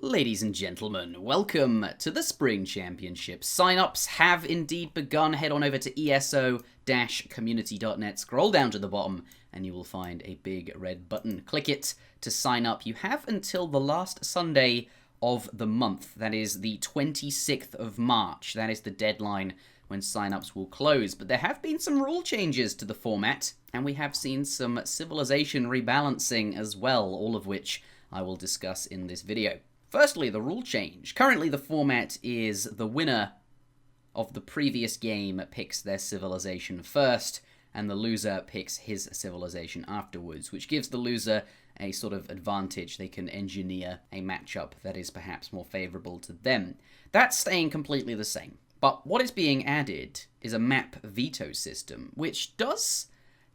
Ladies and gentlemen, welcome to the Spring Championship. Sign-ups have indeed begun. Head on over to eso-community.net, scroll down to the bottom, and you will find a big red button. Click it to sign up. You have until the last Sunday of the month. That is the 26th of March. That is the deadline when sign-ups will close. But there have been some rule changes to the format, and we have seen some civilization rebalancing as well, all of which I will discuss in this video. Firstly, the rule change. Currently, the format is the winner of the previous game picks their civilization first, and the loser picks his civilization afterwards, which gives the loser a sort of advantage. They can engineer a matchup that is perhaps more favorable to them. That's staying completely the same. But what is being added is a map veto system, which does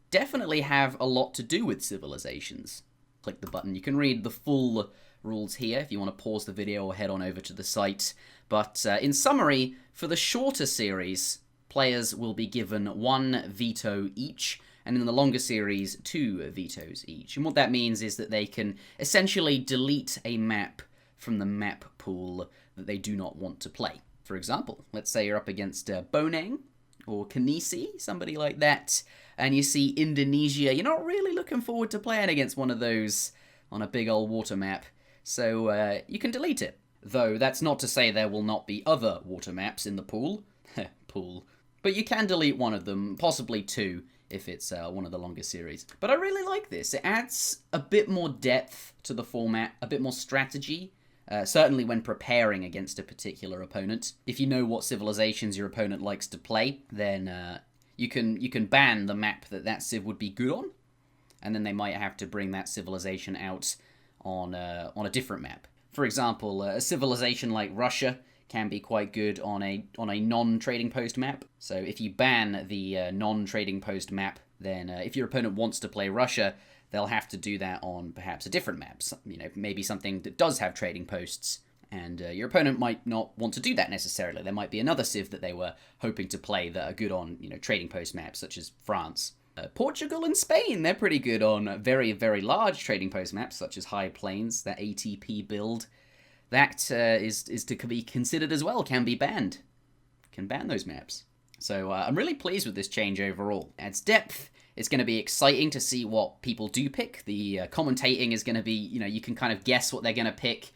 definitely have a lot to do with civilizations. Click the button. You can read the full rules here if you want to pause the video or head on over to the site. But in summary, for the shorter series, players will be given one veto each, and in the longer series, 2 vetoes each. And what that means is that they can essentially delete a map from the map pool that they do not want to play. For example, let's say you're up against Bonang or Kanisi, somebody like that, and you see Indonesia. You're not really looking forward to playing against one of those on a big old water map. So you can delete it. Though that's not to say there will not be other water maps in the pool. But you can delete one of them, possibly 2, if it's one of the longer series. But I really like this. It adds a bit more depth to the format, a bit more strategy, certainly when preparing against a particular opponent. If you know what civilizations your opponent likes to play, then you can ban the map that civ would be good on, and then they might have to bring that civilization out on a different map. For example, a civilization like Russia can be quite good on a non-trading post map. So if you ban the non-trading post map, then if your opponent wants to play Russia, they'll have to do that on perhaps a different map. You know, maybe something that does have trading posts, and your opponent might not want to do that necessarily. There might be another civ that they were hoping to play that are good on, trading post maps, such as France. Portugal and Spain, they're pretty good on very, very large trading post maps, such as High Plains, that ATP build. That is to be considered as well, can be banned. Can ban those maps. So I'm really pleased with this change overall. It adds depth. It's going to be exciting to see what people do pick. The commentating is going to be, you can kind of guess what they're going to pick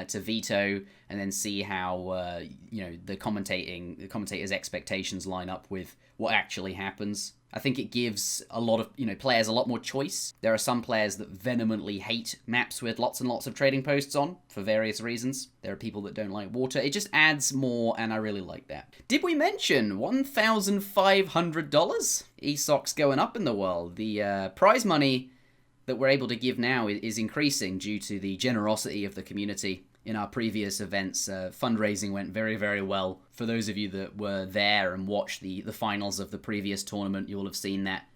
to veto, and then see how, the commentators' expectations line up with what actually happens. I think it gives a lot of, players a lot more choice. There are some players that vehemently hate maps with lots and lots of trading posts on for various reasons. There are people that don't like water. It just adds more, and I really like that. Did we mention $1,500? ESOC's going up in the world. The prize money that we're able to give now is increasing due to the generosity of the community. In our previous events, fundraising went very, very well. For those of you that were there and watched the finals of the previous tournament, you'll have seen that.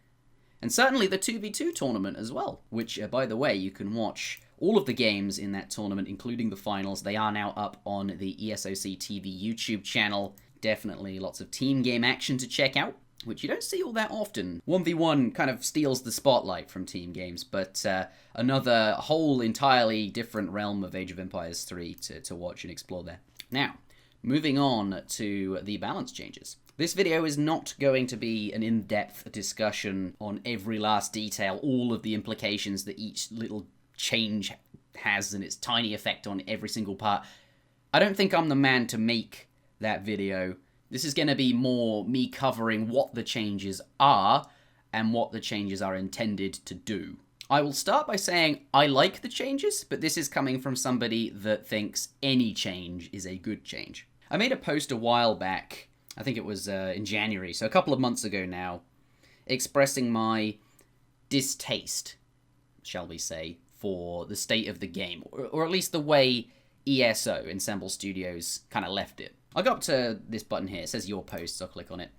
And certainly the 2v2 tournament as well, which, by the way, you can watch all of the games in that tournament, including the finals. They are now up on the ESOC TV YouTube channel. Definitely lots of team game action to check out, which you don't see all that often. 1v1 kind of steals the spotlight from team games, but another whole entirely different realm of Age of Empires 3 to watch and explore there. Now, moving on to the balance changes. This video is not going to be an in-depth discussion on every last detail, all of the implications that each little change has and its tiny effect on every single part. I don't think I'm the man to make that video. This is going to be more me covering what the changes are and what the changes are intended to do. I will start by saying I like the changes, but this is coming from somebody that thinks any change is a good change. I made a post a while back, I think it was in January, so a couple of months ago now, expressing my distaste, shall we say, for the state of the game, or at least the way ESO, Ensemble Studios, kind of left it. I got up to this button here. It says Your Posts. I'll click on it.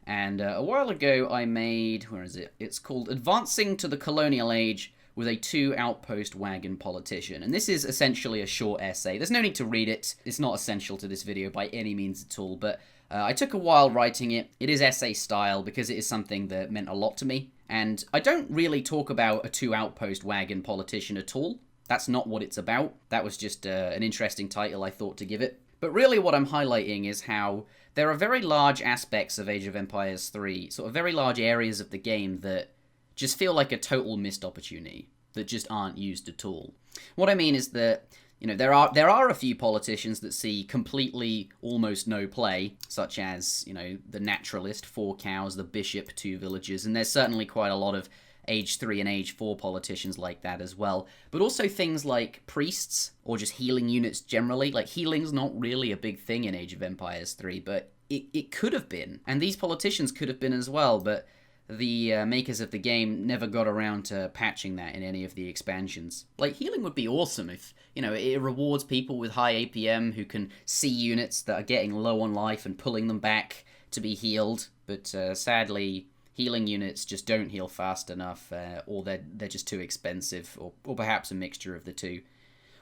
And a while ago I made, where is it? It's called Advancing to the Colonial Age with a 2-Outpost Wagon Politician. And this is essentially a short essay. There's no need to read it. It's not essential to this video by any means at all. But I took a while writing it. It is essay style because it is something that meant a lot to me. And I don't really talk about a 2-Outpost Wagon Politician at all. That's not what it's about. That was just an interesting title I thought to give it. But really what I'm highlighting is how there are very large aspects of Age of Empires 3, sort of very large areas of the game that just feel like a total missed opportunity, that just aren't used at all. What I mean is that, there are a few politicians that see completely almost no play, such as, the Naturalist, 4 cows, the Bishop, 2 villagers, and there's certainly quite a lot of Age 3 and Age 4 politicians like that as well. But also things like priests, or just healing units generally. Like, healing's not really a big thing in Age of Empires 3, but it could have been. And these politicians could have been as well, but the makers of the game never got around to patching that in any of the expansions. Like, healing would be awesome if, it rewards people with high APM who can see units that are getting low on life and pulling them back to be healed. But sadly, healing units just don't heal fast enough, or they're just too expensive, or perhaps a mixture of the two.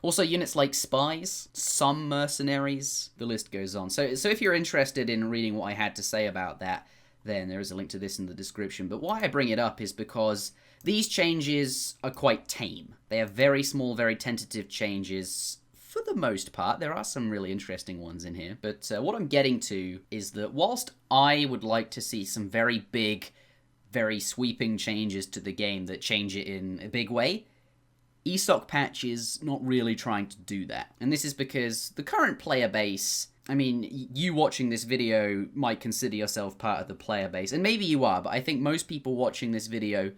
Also, units like spies, some mercenaries, the list goes on. So if you're interested in reading what I had to say about that, then there is a link to this in the description. But why I bring it up is because these changes are quite tame. They are very small, very tentative changes. For the most part, there are some really interesting ones in here. But what I'm getting to is that whilst I would like to see some very big, very sweeping changes to the game that change it in a big way, ESOC patch is not really trying to do that. And this is because the current player base, I mean, you watching this video might consider yourself part of the player base, and maybe you are, but I think most people watching this video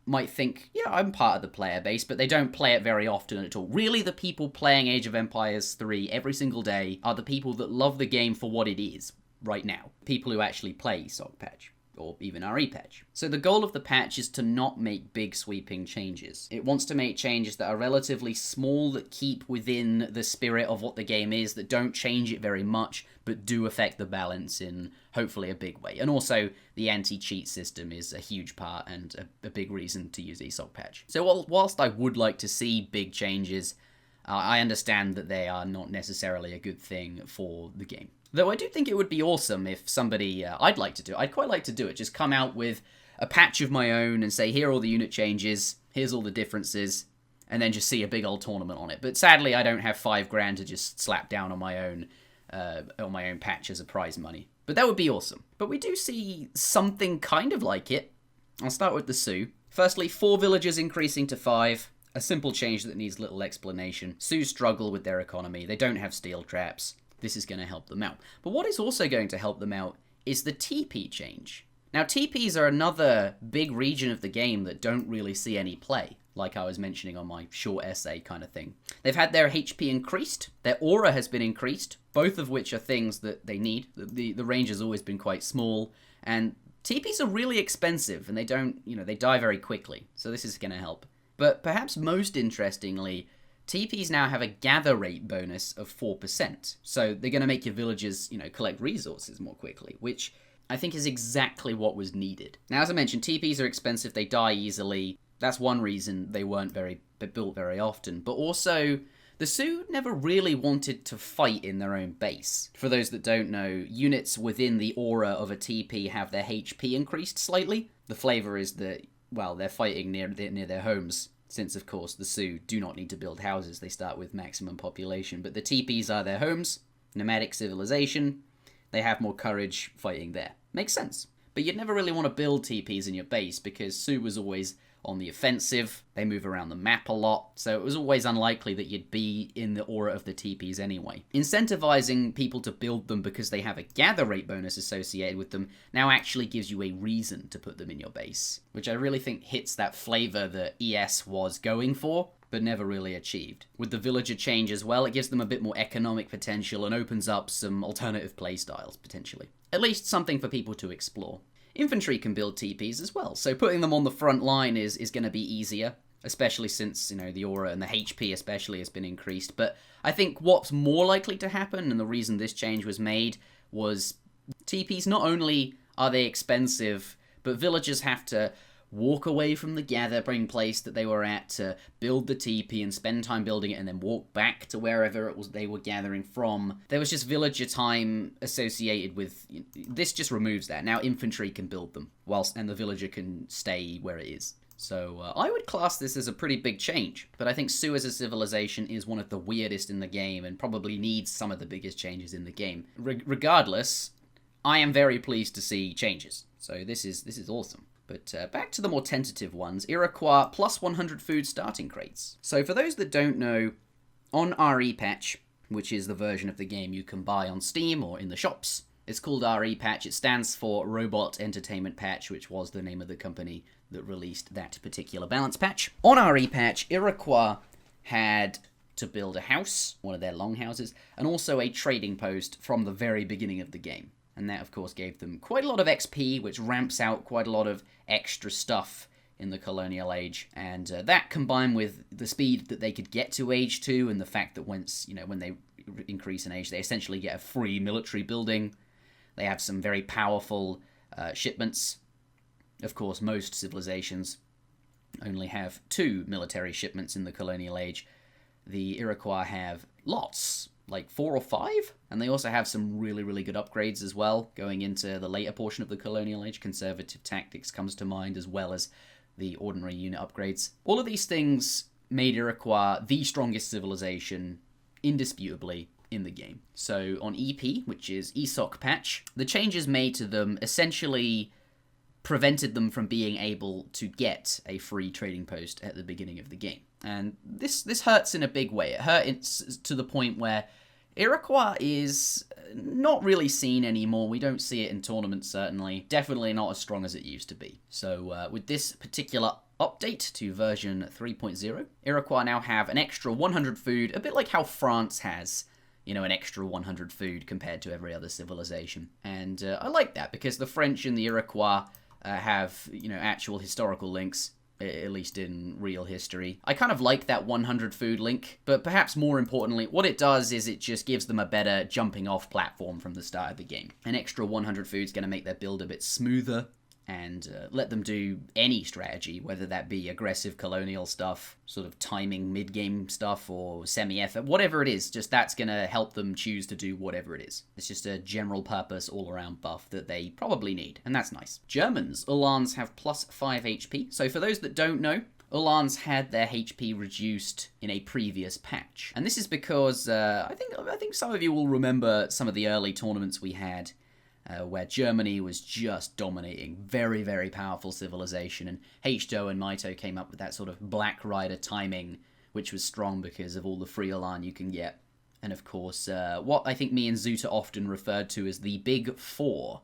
might think, yeah, I'm part of the player base, but they don't play it very often at all. Really, the people playing Age of Empires 3 every single day are the people that love the game for what it is right now. People who actually play ESOC patch, or even RE patch. So the goal of the patch is to not make big sweeping changes. It wants to make changes that are relatively small, that keep within the spirit of what the game is, that don't change it very much, but do affect the balance in hopefully a big way. And also, the anti-cheat system is a huge part and a big reason to use ESOC patch. So whilst I would like to see big changes, I understand that they are not necessarily a good thing for the game. Though I do think it would be awesome if somebody, I'd quite like to do it, just come out with a patch of my own and say, here are all the unit changes, here's all the differences, and then just see a big old tournament on it. But sadly, I don't have $5,000 to just slap down on my own patch as a prize money. But that would be awesome. But we do see something kind of like it. I'll start with the Sioux. Firstly, 4 villagers increasing to 5. A simple change that needs little explanation. Sioux struggle with their economy. They don't have steel traps. This is going to help them out. But what is also going to help them out is the TP change. Now, TPs are another big region of the game that don't really see any play, like I was mentioning on my short essay kind of thing. They've had their HP increased, their aura has been increased, both of which are things that they need. The range has always been quite small, and TPs are really expensive, and they die very quickly, so this is going to help. But perhaps most interestingly, TPs now have a gather rate bonus of 4%. So they're going to make your villagers, collect resources more quickly, which I think is exactly what was needed. Now, as I mentioned, TPs are expensive, they die easily. That's one reason they weren't built very often. But also, the Sioux never really wanted to fight in their own base. For those that don't know, units within the aura of a TP have their HP increased slightly. The flavor is that, well, they're fighting near their homes. Since, of course, the Sioux do not need to build houses, they start with maximum population. But the TPs are their homes, nomadic civilization, they have more courage fighting there. Makes sense. But you'd never really want to build TPs in your base, because Sioux was always on the offensive, they move around the map a lot, so it was always unlikely that you'd be in the aura of the TPs anyway. Incentivizing people to build them because they have a gather rate bonus associated with them now actually gives you a reason to put them in your base, which I really think hits that flavor that ES was going for, but never really achieved. With the villager change as well, it gives them a bit more economic potential and opens up some alternative playstyles, potentially. At least something for people to explore. Infantry can build TPs as well, so putting them on the front line is going to be easier, especially since, the aura and the HP especially has been increased. But I think what's more likely to happen, and the reason this change was made, was TPs not only are they expensive, but villagers have to walk away from the gathering place that they were at to build the TP and spend time building it and then walk back to wherever it was they were gathering from. There was just villager time associated with... This just removes that. Now infantry can build them, and the villager can stay where it is. So I would class this as a pretty big change, but I think Su as a civilization is one of the weirdest in the game and probably needs some of the biggest changes in the game. Regardless, I am very pleased to see changes, so this is awesome. But back to the more tentative ones, Iroquois plus 100 food starting crates. So for those that don't know, on RE Patch, which is the version of the game you can buy on Steam or in the shops, it's called RE Patch. It stands for Robot Entertainment Patch, which was the name of the company that released that particular balance patch. On RE Patch, Iroquois had to build a house, one of their longhouses, and also a trading post from the very beginning of the game. And that, of course, gave them quite a lot of XP, which ramps out quite a lot of extra stuff in the colonial age. And that, combined with the speed that they could get to age 2, and the fact that when they increase in age, they essentially get a free military building. They have some very powerful shipments. Of course, most civilizations only have 2 military shipments in the colonial age. The Iroquois have lots, like 4 or 5, and they also have some really, really good upgrades as well, going into the later portion of the colonial age. Conservative tactics comes to mind, as well as the ordinary unit upgrades. All of these things made Iroquois the strongest civilization, indisputably, in the game. So on EP, which is ESOC patch, the changes made to them essentially prevented them from being able to get a free trading post at the beginning of the game. And this hurts in a big way. It hurts to the point where Iroquois is not really seen anymore. We don't see it in tournaments, certainly. Definitely not as strong as it used to be. So with this particular update to version 3.0, Iroquois now have an extra 100 food, a bit like how France has, an extra 100 food compared to every other civilization. And I like that, because the French and the Iroquois have, actual historical links, at least in real history. I kind of like that 100 food link, but perhaps more importantly, what it does is it just gives them a better jumping off platform from the start of the game. An extra 100 food is going to make their build a bit smoother, and let them do any strategy, whether that be aggressive colonial stuff, sort of timing mid-game stuff, or semi-effort, whatever it is, just that's going to help them choose to do whatever it is. It's just a general purpose all-around buff that they probably need, and that's nice. Germans, Uhlans have plus 5 HP, so for those that don't know, Uhlans had their HP reduced in a previous patch, and this is because I think some of you will remember some of the early tournaments we had, where Germany was just dominating, very, very powerful civilization, and H-Do and Maito came up with that sort of Black Rider timing, which was strong because of all the free Ulan you can get. And of course, what I think me and Zuta often referred to as the Big Four,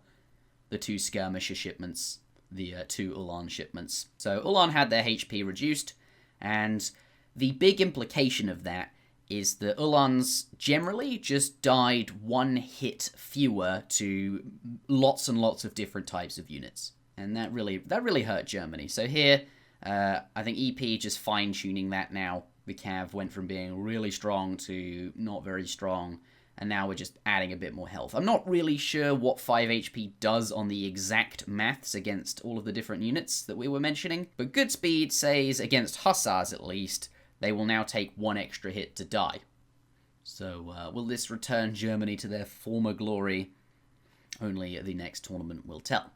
the 2 skirmisher shipments, the 2 Ulan shipments. So Ulan had their HP reduced, and the big implication of that is that Uhlans generally just died 1 hit fewer to lots and lots of different types of units. And that really hurt Germany. So here, I think EP just fine-tuning that now. The Cav went from being really strong to not very strong, and now we're just adding a bit more health. I'm not really sure what 5 HP does on the exact maths against all of the different units that we were mentioning, but Goodspeed says, against Hussars at least, they will now take 1 extra hit to die. So will this return Germany to their former glory? Only the next tournament will tell.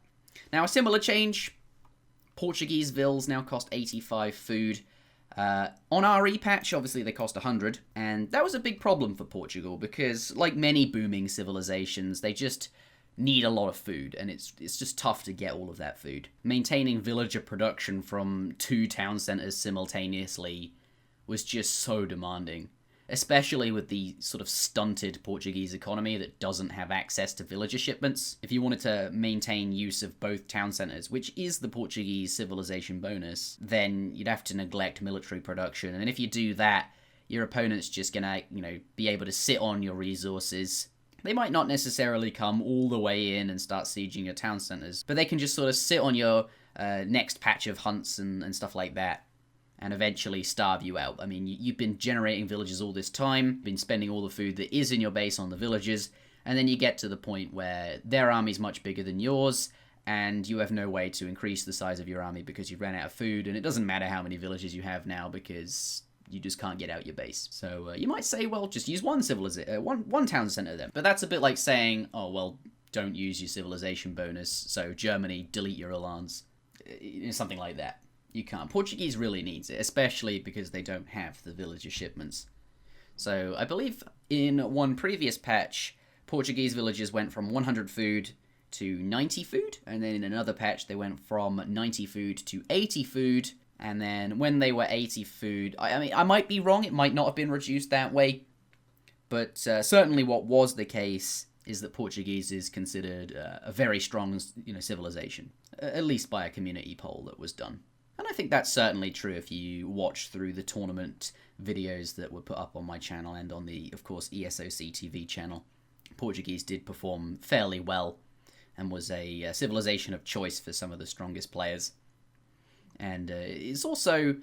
Now, a similar change. Portuguese vills now cost 85 food. On RE patch, obviously they cost 100. And that was a big problem for Portugal because, like many booming civilizations, they just need a lot of food, and it's just tough to get all of that food. Maintaining villager production from 2 town centers simultaneously was just so demanding, especially with the sort of stunted Portuguese economy that doesn't have access to villager shipments. If you wanted to maintain use of both town centers, which is the Portuguese civilization bonus, then you'd have to neglect military production. And if you do that, your opponent's just gonna, be able to sit on your resources. They might not necessarily come all the way in and start sieging your town centers, but they can just sort of sit on your next patch of hunts and stuff like that, and eventually starve you out. I mean, you've been generating villages all this time, been spending all the food that is in your base on the villagers, and then you get to the point where their army's much bigger than yours, and you have no way to increase the size of your army because you've ran out of food, and it doesn't matter how many villages you have now because you just can't get out your base. So you might say, well, just use one town center then. But that's a bit like saying, oh, well, don't use your civilization bonus, so Germany, delete your Uhlans. Something like that. You can't. Portuguese really needs it, especially because they don't have the villager shipments. So I believe in one previous patch, Portuguese villagers went from 100 food to 90 food, and then in another patch they went from 90 food to 80 food, and then when they were 80 food, I mean, I might be wrong, it might not have been reduced that way, but certainly what was the case is that Portuguese is considered a very strong, civilization, at least by a community poll that was done. And I think that's certainly true if you watch through the tournament videos that were put up on my channel and on the, of course, ESOC TV channel. Portuguese did perform fairly well and was a civilization of choice for some of the strongest players. And it's also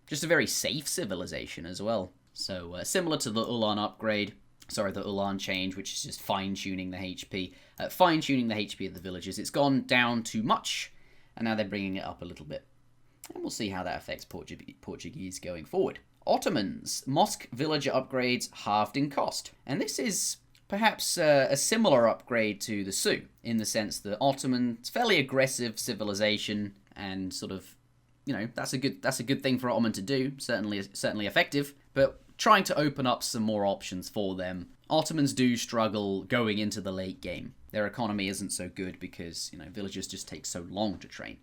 just a very safe civilization as well. So similar to the Ulan upgrade, the Ulan change, which is just fine-tuning the HP. Fine-tuning the HP of the villagers. It's gone down too much, and now they're bringing it up a little bit. And we'll see how that affects Portuguese going forward. Ottomans. Mosque villager upgrades halved in cost. And this is perhaps a similar upgrade to the Sioux, in the sense that Ottoman's fairly aggressive civilization, and sort of, that's a good thing for Ottoman to do, certainly effective, but trying to open up some more options for them. Ottomans do struggle going into the late game. Their economy isn't so good because, villagers just take so long to train.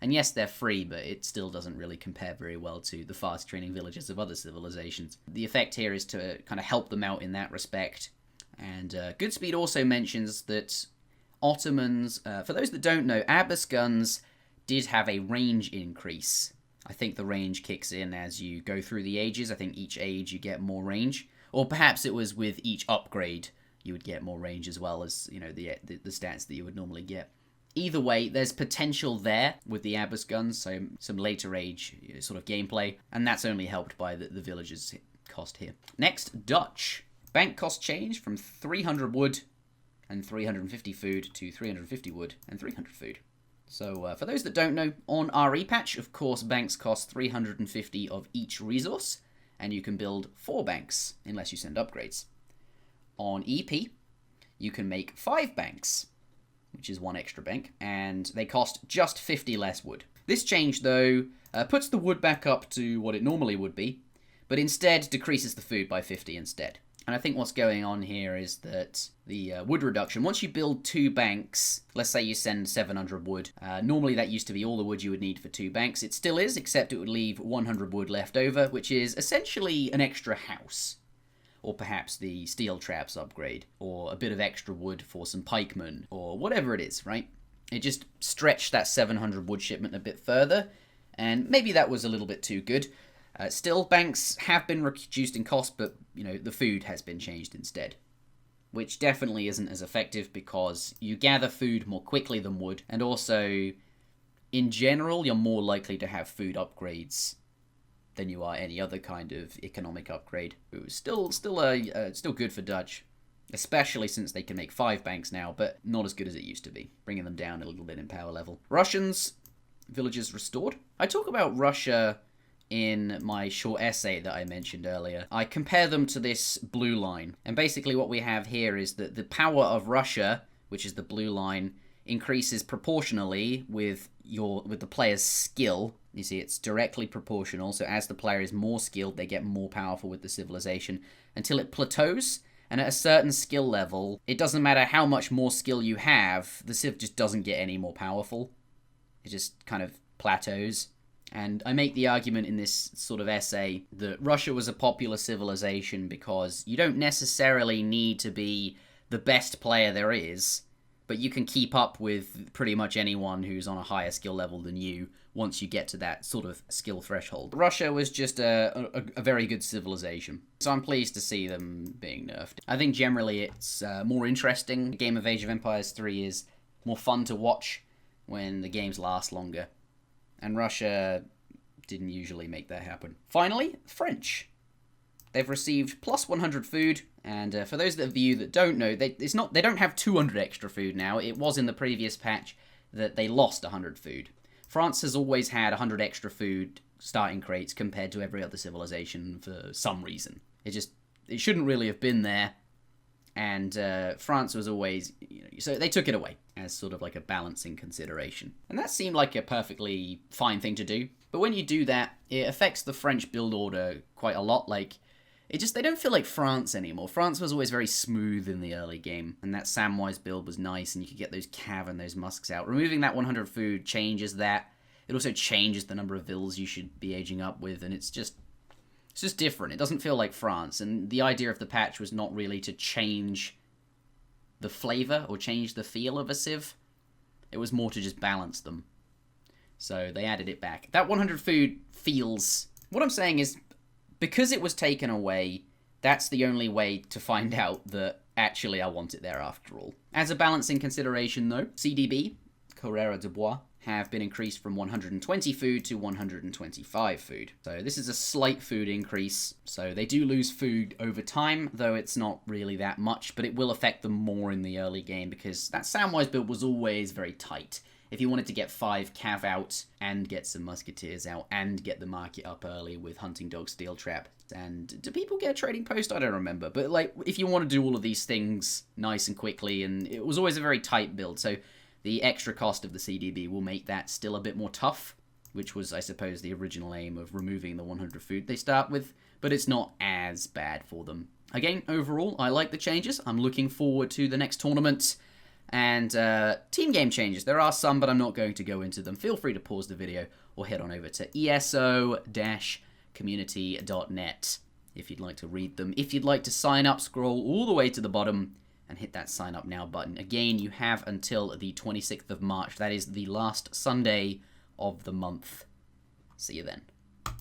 And yes, they're free, but it still doesn't really compare very well to the fast training villages of other civilizations. The effect here is to kind of help them out in that respect. And Goodspeed also mentions that Ottomans, for those that don't know, Abbas guns did have a range increase. I think the range kicks in as you go through the ages. I think each age you get more range. Or perhaps it was with each upgrade you would get more range as well as, the stats that you would normally get. Either way, there's potential there with the Abbas guns, so some later age sort of gameplay, and that's only helped by the villagers' cost here. Next, Dutch. Bank cost change from 300 wood and 350 food to 350 wood and 300 food. So for those that don't know, on RE patch, of course, banks cost 350 of each resource, and you can build 4 banks unless you send upgrades. On EP, you can make 5 banks, which is 1 extra bank, and they cost just 50 less wood. This change, though, puts the wood back up to what it normally would be, but instead decreases the food by 50 instead. And I think what's going on here is that the wood reduction, once you build 2 banks, let's say you send 700 wood, normally that used to be all the wood you would need for 2 banks. It still is, except it would leave 100 wood left over, which is essentially an extra house. Or perhaps the steel traps upgrade, or a bit of extra wood for some pikemen, or whatever it is, right? It just stretched that 700 wood shipment a bit further, and maybe that was a little bit too good. Still, banks have been reduced in cost, but, the food has been changed instead. Which definitely isn't as effective because you gather food more quickly than wood, and also, in general, you're more likely to have food upgrades than you are any other kind of economic upgrade. It was still good for Dutch, especially since they can make 5 banks now, but not as good as it used to be, bringing them down a little bit in power level. Russians, villages restored. I talk about Russia in my short essay that I mentioned earlier. I compare them to this blue line, and basically what we have here is that the power of Russia, which is the blue line, increases proportionally with the player's skill. You see, it's directly proportional, so as the player is more skilled, they get more powerful with the civilization, until it plateaus, and at a certain skill level, it doesn't matter how much more skill you have, the civ just doesn't get any more powerful. It just kind of plateaus. And I make the argument in this sort of essay that Russia was a popular civilization because you don't necessarily need to be the best player there is, but you can keep up with pretty much anyone who's on a higher skill level than you once you get to that sort of skill threshold. Russia was just a very good civilization, so I'm pleased to see them being nerfed. I think generally it's more interesting. The game of Age of Empires 3 is more fun to watch when the games last longer, and Russia didn't usually make that happen. Finally, French. They've received plus 100 food, and for those of you that don't know, they don't have 200 extra food now. It was in the previous patch that they lost 100 food. France has always had 100 extra food starting crates compared to every other civilization for some reason. It shouldn't really have been there, And France was always, so they took it away as sort of like a balancing consideration. And that seemed like a perfectly fine thing to do. But when you do that, it affects the French build order quite a lot. Like, they don't feel like France anymore. France was always very smooth in the early game, and that Samwise build was nice, and you could get those Cav and those Musks out. Removing that 100 food changes that. It also changes the number of vills you should be aging up with, and it's just different. It doesn't feel like France, and the idea of the patch was not really to change the flavor or change the feel of a Civ. It was more to just balance them. So they added it back. That 100 food feels... What I'm saying is, because it was taken away, that's the only way to find out that actually I want it there after all. As a balancing consideration though, CDB, Carrera de Bois, have been increased from 120 food to 125 food. So this is a slight food increase. So they do lose food over time, though it's not really that much, but it will affect them more in the early game because that Samwise build was always very tight. If you wanted to get 5 Cav out and get some Musketeers out and get the market up early with Hunting Dog, Steel Trap, and do people get a trading post? I don't remember. But like, if you want to do all of these things nice and quickly, and it was always a very tight build, so the extra cost of the CDB will make that still a bit more tough, which was, I suppose, the original aim of removing the 100 food they start with, but it's not as bad for them. Again, overall, I like the changes. I'm looking forward to the next tournament. And team game changes. There are some, but I'm not going to go into them. Feel free to pause the video or head on over to eso-community.net if you'd like to read them. If you'd like to sign up, scroll all the way to the bottom and hit that sign up now button. Again, you have until the 26th of March. That is the last Sunday of the month. See you then.